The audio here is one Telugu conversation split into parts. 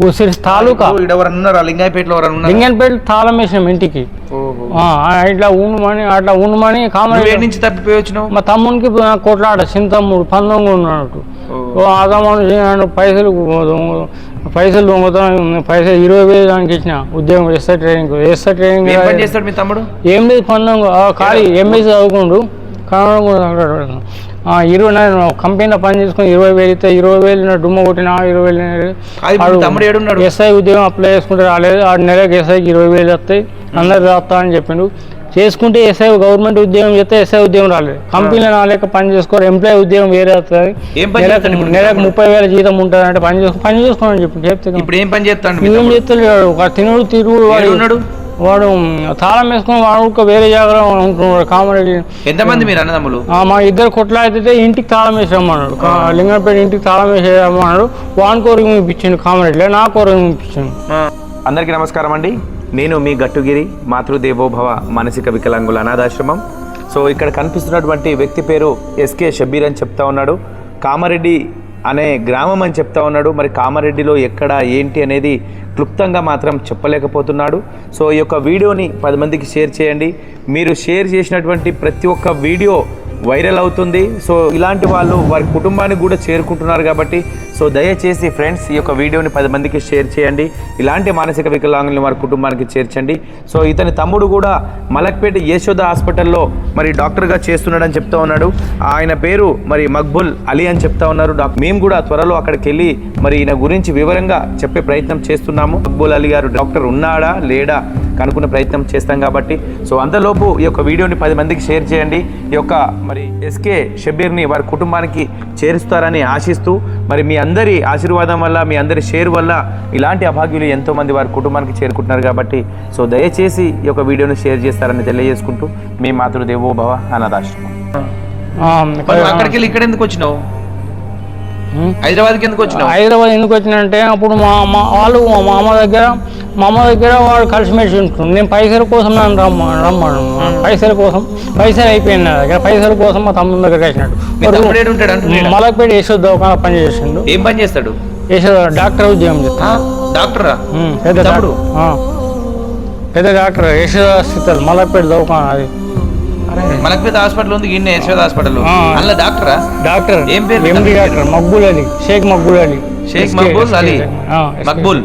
ఉసిరి తాలూకా లింగంపేట తాళం వేసినాం ఇంటికి. ఇట్లా ఉండమని కామన్ నుంచి తప్పిపోయి వచ్చినావు. మా తమ్మునికి కొట్లాడ చిన్న తమ్ముడు పందొంగ ఉన్నాడు. అదమ్ముడు పైసలు దొంగతనం పైసలు 20,000 దానికి ఇచ్చిన ఉద్యోగం ఎస్ఐ ట్రైనింగ్. చేస్తాడు మీ తమ్ముడు? ఏం లేదు పందొంగ ఖాళీ ఎంఎస్ చదువుకుండు. 29 కంపెనీలో పని చేసుకుని 20,000 ఇస్తే 20,000 డుమ్మ కొట్టిన 20,000 ఎస్ఐ ఉద్యోగం అప్లై చేసుకుంటే రాలేదు. 6 నెలలకు ఎస్ఐకి 20,000 వస్తాయి అందరు రాస్తా అని చెప్పిండు. చేసుకుంటే ఎస్ఐ గవర్నమెంట్ ఉద్యోగం చేస్తే ఎస్ఐ ఉద్యోగం రాలేదు. కంపెనీలో నాలేక పని చేసుకోరు. ఎంప్లాయీ ఉద్యోగం వేరే వస్తుంది. నెలకు 30,000 జీతం ఉంటుంది అంటే పని చేసుకోమని చెప్తే ఏం చేస్తలేడు. ఒక తిరుగుడు వాడు తాళం వేసుకుని వాడు వేరే జాగ్రత్త ఉంటున్నాడు. కామారెడ్డి ఎంతమంది మీరు అన్నదమ్ములు? మా ఇద్దరు కొట్లాడితే ఇంటికి తాళం వేసామన్నాడు. లింగంపేట ఇంటికి తాళం వేసేయమన్నాడు. వాన్ కోరిక ఇప్పించిండు కామారెడ్డిలో, నా కోరిక ఇప్పించాను. అందరికీ నమస్కారం అండి. నేను మీ గట్టుగిరి మాతృదేవోభవ మానసిక వికలాంగుల అనాథాశ్రమం. సో ఇక్కడ కనిపిస్తున్నటువంటి వ్యక్తి పేరు ఎస్కే షబీర్ అని చెప్తా ఉన్నాడు. కామారెడ్డి అనే గ్రామం అని చెప్తా ఉన్నాడు. మరి కామారెడ్డిలో ఎక్కడ ఏంటి అనేది క్లుప్తంగా మాత్రం చెప్పలేకపోతున్నాడు. సో ఈ యొక్క వీడియోని 10 మందికి షేర్ చేయండి. మీరు షేర్ చేసినటువంటి ప్రతి ఒక్క వీడియో వైరల్ అవుతుంది. సో ఇలాంటి వాళ్ళు వారి కుటుంబానికి కూడా చేరుకుంటున్నారు కాబట్టి సో దయచేసి ఫ్రెండ్స్ ఈ యొక్క వీడియోని 10 మందికి షేర్ చేయండి. ఇలాంటి మానసిక వికలాంగులను వారి కుటుంబానికి చేర్చండి. సో ఇతని తమ్ముడు కూడా మలక్పేట యశోద హాస్పిటల్లో మరి డాక్టర్గా చేస్తున్నాడని చెప్తా ఉన్నాడు. ఆయన పేరు మరి మక్బుల్ అలీ అని చెప్తా ఉన్నారు. మేము కూడా త్వరలో అక్కడికి వెళ్ళి మరి ఈయన గురించి వివరంగా చెప్పే ప్రయత్నం చేస్తున్నాము. మక్బుల్ అలీ గారు డాక్టర్ ఉన్నాడా లేడా కనుక్కునే ప్రయత్నం చేస్తాం కాబట్టి సో అంతలోపు ఈ యొక్క వీడియోని 10 మందికి షేర్ చేయండి. ఈ యొక్క మరి ఎస్కే షబీర్ని వారి కుటుంబానికి చేరుస్తారని ఆశిస్తూ మరి మీ అందరి ఆశీర్వాదం వల్ల మీ అందరి షేర్ వల్ల ఇలాంటి అభాగ్యులు ఎంతోమంది వారి కుటుంబానికి చేరుకుంటున్నారు కాబట్టి సో దయచేసి ఈ యొక్క వీడియోని షేర్ చేస్తారని తెలియజేసుకుంటూ మీ మాతృదేవోభవ అనాథాశ్రమం. అక్కడికి వెళ్ళి ఇక్కడ ఎందుకు వచ్చినావు? హైదరాబాద్కి ఎందుకు వచ్చినావు? హైదరాబాద్ ఎందుకు వచ్చినంటే అప్పుడు మా అమ్మ దగ్గర వాడు కలిసిమెలిసి ఉంటున్నాడు. నేను పైసల కోసం నన్ను రమ్మను పైసల కోసం పైసలు అయిపోయింది నా దగ్గర. పైసల కోసం మా తమ్ముడి దగ్గర వేసినాడు. మలక్పేట యశోద దవాఖాన పని చేసిండు. ఏం పని చేస్తాడు? యశోద డాక్టర్ ఉద్యోగం చేస్తాడు. డాక్టరా? పెద్ద డాక్టర్ యశోద హాస్పిటల్ మలక్పేట దవాఖాన. అది మలక్పేట హాస్పిటల్ ఉంది. యశోద హాస్పిటల్ అలా డాక్టరా? డాక్టర్ ఏం పేరు? MD doctor Maqbool Ali, Sheikh Maqbool Ali. షేక్ మక్బుల్ అలీ. మక్బుల్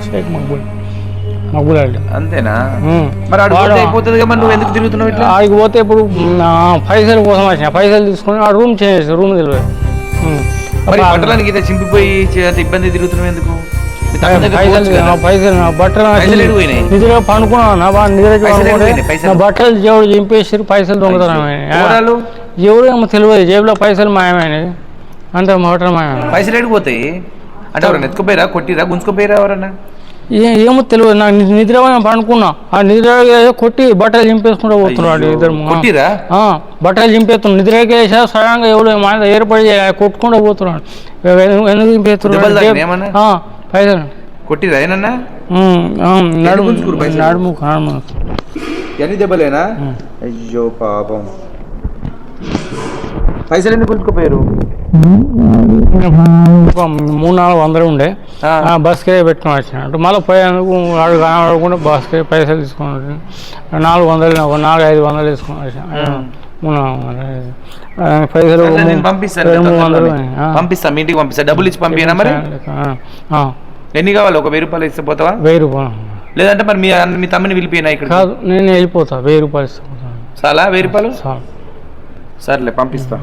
షేక్ మక్బుల్ అలీ. అంతేనా? మరి అయిపోతుంది కదా, నువ్వు ఎందుకు తిరుగుతున్నావు ఇట్లా? ఆడికి పోతే ఇప్పుడు పైసల కోసం వచ్చిన పైసలు తీసుకుని ఆ రూమ్ చేంజ్ చేసి రూమ్ తెలియదు. మరి బట్టలకి అయితే చింపిపోయి ఇబ్బంది తిరుగుతున్నావు ఎందుకు? నిద్ర పనుకున్నా బట్టలు జేబులు చింపేసి పైసలు దొంగతనం. ఎవరు ఏమో తెలియదు. జేబులో పైసలు మాయమైనవి అంత మోటార్ మాయమైన. పైసలు ఎడిపోతాయి అంటే ఎవరైనా ఎత్తుకుపోయిరా, కొట్టిరా, గుంజుకుపోయిరా ఎవరన్నా? ఏమో తెలియదు. నాకు నిద్ర పనుకున్నా. ఆ నిద్ర కొట్టి బట్టలు చింపేసుకుంటూ పోతున్నాడు. ఇద్దరు బట్టలు చింపేస్తున్నాడు. నిద్రకి వేసా సడన్గా ఎవరు ఏర్పడి కొట్టుకుంటూ పోతున్నాడు. ఎందుకు చింపేస్తున్నాడు? పైసలు కొట్టిరా ఏనన్నా? నడుము ఎన్ని దెబ్బలేనా? అయ్యో పాపం. పైసలు ఎందుకు గుంజుకుపోయారు? 300-400 ఉండే బస్కే పెట్టుకుని వచ్చినట్టు. మళ్ళీ పోయేందుకు వాడు కనబడకుండా బస్కే పైసలు తీసుకుని 400-500 తీసుకుని వచ్చాను. పైసలు పంపిస్తా, మీ ఇంటికి పంపిస్తా. డబ్బులు ఇచ్చి పంపినా? మరి ఎన్ని కావాలి? ఒక 1000 రూపాయలు ఇస్తే పోతావా? 1000 రూపాయలు. లేదంటే మరి మీ తమ్మిని పిలిపినా? ఇక్కడ కాదు, నేను వెళ్ళిపోతా. 1000 రూపాయలు ఇస్తా. చాలా? 1000 రూపాయలు సర్లే పంపిస్తా.